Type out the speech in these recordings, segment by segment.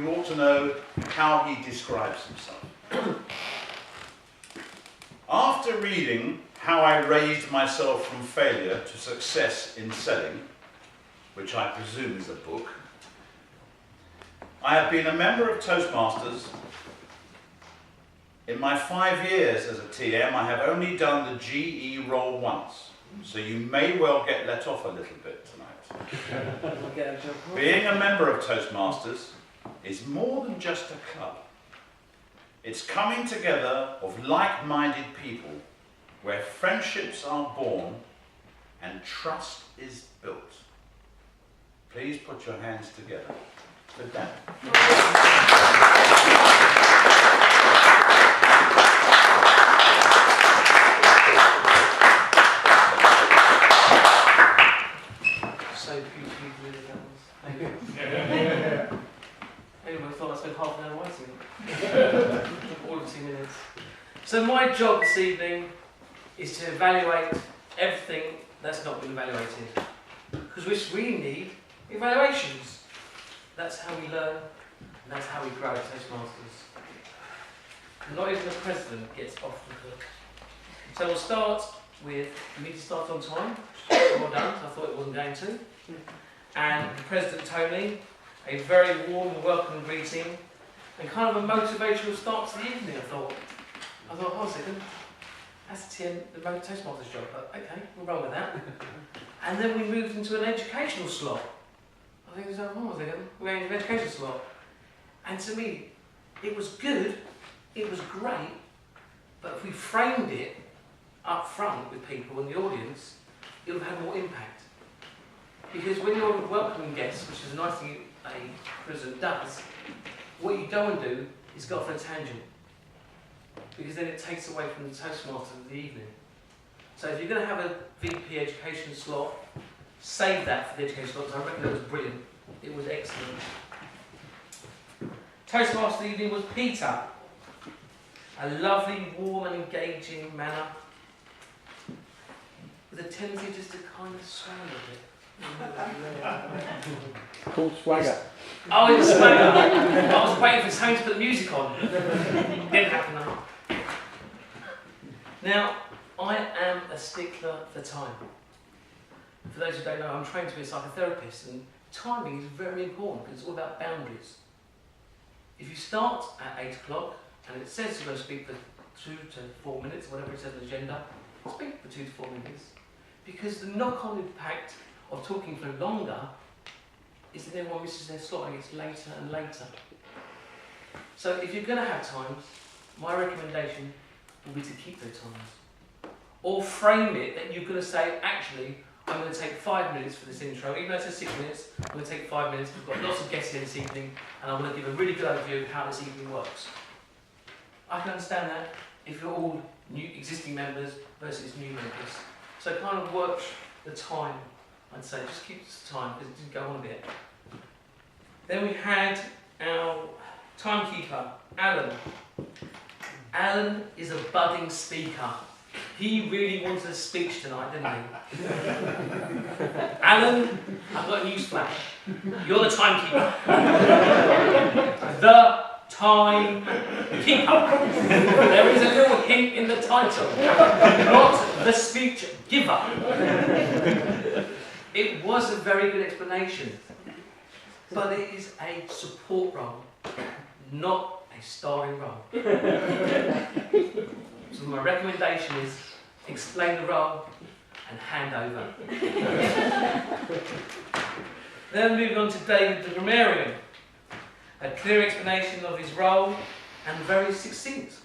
you ought to know how he describes himself. After reading How I Raised Myself from Failure to Success in Selling, which I presume is a book, I have been a member of Toastmasters. In my 5 years as a TM, I have only done the GE role once, so you may well get let off a little bit tonight. Being a member of Toastmasters is more than just a club. It's coming together of like-minded people where friendships are born and trust is built. Please put your hands together for Dan. So beautifully delivered, that was. Thank you. Anyone thought I spent half an hour writing it? All of 2 minutes. So my job this evening is to evaluate everything that's not been evaluated. Because we need evaluations. That's how we learn, and that's how we grow at Toastmasters. Not even the president gets off the hook. So we'll start with, we need to start on time. Well done, I thought it wasn't going to. And President Tony, a very warm and welcome greeting, and kind of a motivational start to the evening, I thought, hold on a second, that's the Toastmasters job, but okay, we'll roll with that. And then we moved into an educational slot. I think, hold on a second, we're going into an educational slot. And to me, it was good, it was great, but if we framed it up front with people in the audience, it would have more impact. Because when you're welcoming guests, which is a nice thing a president does, what you don't want to do is go off on a tangent. Because then it takes away from the Toastmasters of the evening. So if you're going to have a VP education slot, save that for the education slot, because I reckon it was brilliant. It was excellent. Toastmaster evening was Peter. A lovely, warm and engaging manner, with a tendency just to kind of sway a bit. Called Swagger. Oh, it's Swagger. I was waiting for Tony to put the music on. Didn't happen now. Now, I am a stickler for time. For those who don't know, I'm trained to be a psychotherapist, and timing is very important because it's all about boundaries. If you start at 8 o'clock and it says you're going to speak for 2 to 4 minutes, whatever it says on the agenda, speak for 2 to 4 minutes. Because the knock-on impact of talking for longer is that everyone misses their slot and gets later and later. So if you're going to have times, my recommendation will be to keep those times. Or frame it that you're going to say, actually, I'm going to take 5 minutes for this intro. Even though it says 6 minutes, I'm going to take 5 minutes. We've got lots of guests here this evening, and I'm going to give a really good overview of how this evening works. I can understand that if you're all new, existing members versus new members. So kind of watch the time, I'd say. Just keep the time, because it did go on a bit. Then we had our timekeeper, Alan. Alan is a budding speaker. He really wanted a speech tonight, didn't he? Alan, I've got a news flash. You're the timekeeper. The timekeeper. There is a little hint in the title. Not the speech giver. It was a very good explanation. But it is a support role, not a starring role. So my recommendation is explain the role and hand over. Then moving on to David the grammarian. A clear explanation of his role and very succinct.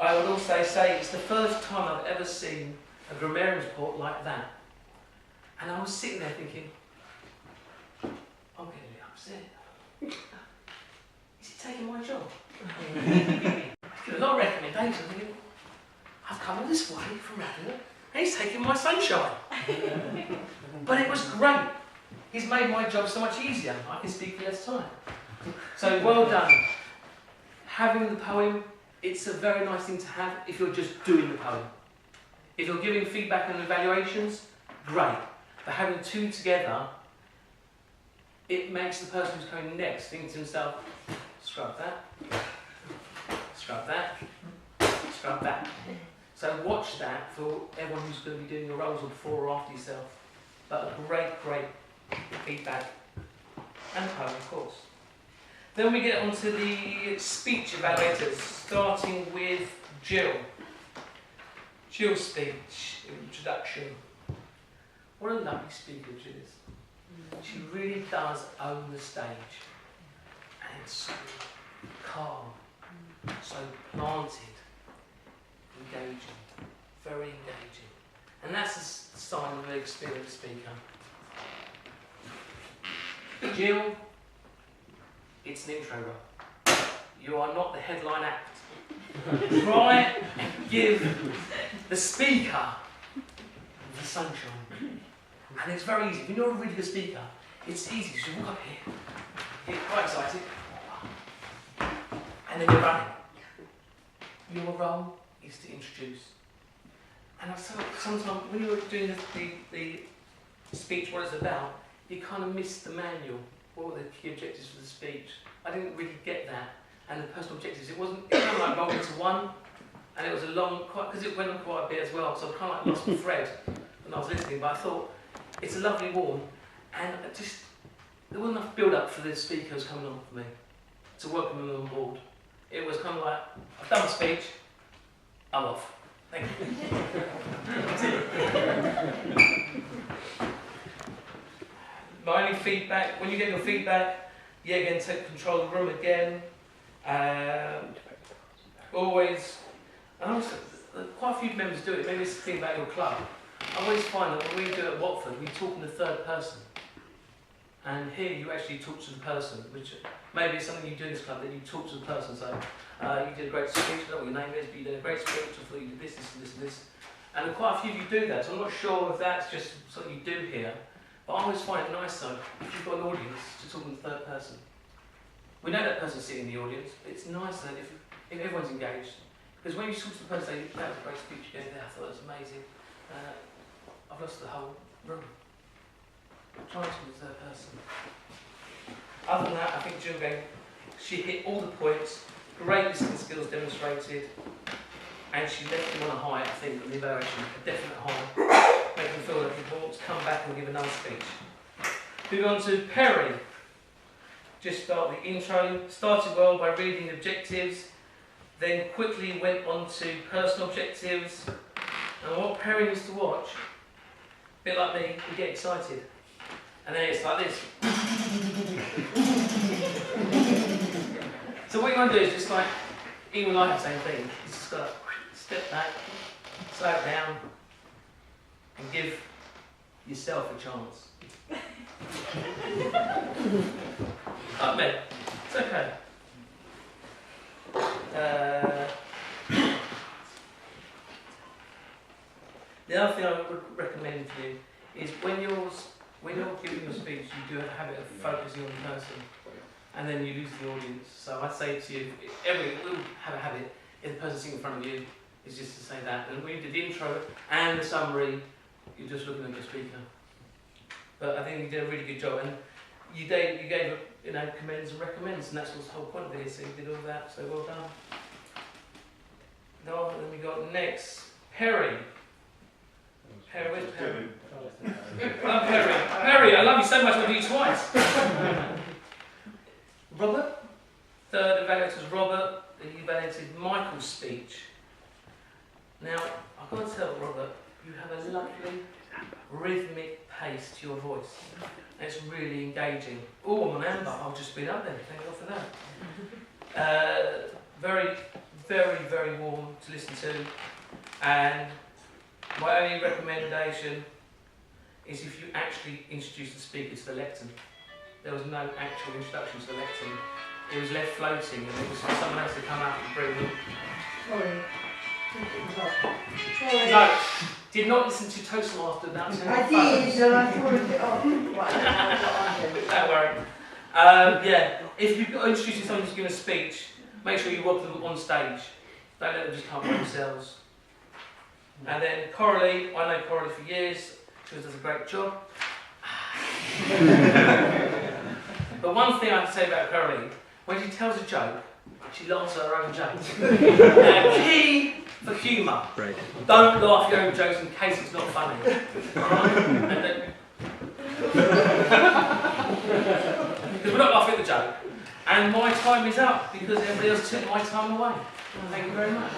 I would also say it's the first time I've ever seen a grammarian report like that. And I was sitting there thinking, I'm getting a bit upset. Is he taking my job? A lot of recommendations. Thinking, I've come all this way from Radnor and he's taking my sunshine. But it was great. He's made my job so much easier. I can speak for less time. So well done. Having the poem, it's a very nice thing to have if you're just doing the poem. If you're giving feedback and evaluations, great. But having two together, it makes the person who's coming next think to himself, scrub that, scrub that, scrub that. So watch that for everyone who's going to be doing your roles or before or after yourself. But a great, great feedback. And poem, of course. Then we get onto the speech evaluators, starting with Jill. Jill's speech, introduction. What a lovely speaker Jill is. She really does own the stage. And it's so calm, so planted, engaging, very engaging. And that's a sign of an experienced speaker. Jill, it's an intro role. You are not the headline act. Try and give the speaker the sunshine. And it's very easy. If you're not a really good speaker, it's easy. You walk up here, get quite excited, and then you're running. Your role is to introduce. And I felt sometimes when you were doing the speech, what it's about, you kind of missed the manual. What were the key objectives for the speech? I didn't really get that. And the personal objectives, it kind of like rolled into one, and it was a long, because it went on quite a bit as well, so I kind of like lost the thread when I was listening, but I thought, it's a lovely warm, and there wasn't enough build-up for the speakers coming on for me, to welcome them on board. It was kind of like, I've done my speech, I'm off. Thank you. My only feedback, when you get your feedback, yeah, again, take control of the room again. Always, and also, quite a few members do it, maybe it's the thing about your club. I always find that when we do it at Watford, we talk in the third person. And here you actually talk to the person, which maybe is something you do in this club, that you talk to the person. So, you did a great speech, I don't know what your name is, but you did a great speech, I thought you did this, this, and this, and this. And quite a few of you do that, so I'm not sure if that's just something you do here. But I always find it nice though, if you've got an audience, to talk in the third person. We know that person's sitting in the audience, but it's nice that if everyone's engaged. Because when you talk to the person, say, that was a great speech you gave there, I thought it was amazing. I've lost the whole room. Try to talk to the third person. Other than that, I think Jill gave, she hit all the points, great listening skills demonstrated, and she left them on a high, I think, on the evaluation, a definite high, making them feel like they want to come back and give another speech. Moving on to Perry. Just start the intro, started well by reading the objectives, then quickly went on to personal objectives, and what Perry used to watch, a bit like me, you get excited, and then it's like this. So what you want to do is just like, even like the same thing, you just got to step back, slow it down, and give yourself a chance. Oh, man, it's okay. The other thing I would recommend for you is when you're giving your speech, you do have a habit of focusing on the person, and then you lose the audience. So I'd say to you, we'll have a habit, if the person sitting in front of you, is just to say that. And when you did the intro and the summary, you're just looking at your speaker. But I think you did a really good job, and you gave commends and recommends, and that's what's the whole point of it is. So you did all that, so well done. Then we got next Perry. Perry, where's Perry? Oh, Perry. Perry, I love you so much, I'll do you twice. Robert. Third evaluator was Robert. He evaluated Michael's speech. Now, I've got to tell Robert, you have a lovely rhythmic pace to your voice. And it's really engaging. Oh, I'm on amber. I'll just speed up then. Thank God for that. Very, very, very warm to listen to. And my only recommendation is if you actually introduce the speaker to the lectern. There was no actual introduction to the lectern. It was left floating, and it was for someone else to come out and bring them. Sorry. No, did not listen to Toastmasters announcing. I did, and I thought of it off. Don't worry. Yeah, if you're introducing someone who's giving a speech, make sure you welcome them on stage. Don't let them just come by themselves. And then Coralie, I know Coralie for years. She does a great job. But one thing I can say about Caroline, when she tells a joke, she laughs at her own jokes. Now, key for humour. Right. Don't laugh at your own jokes in case it's not funny. Alright? Because we're not laughing at the joke. And my time is up because everybody else took my time away. Thank you very much.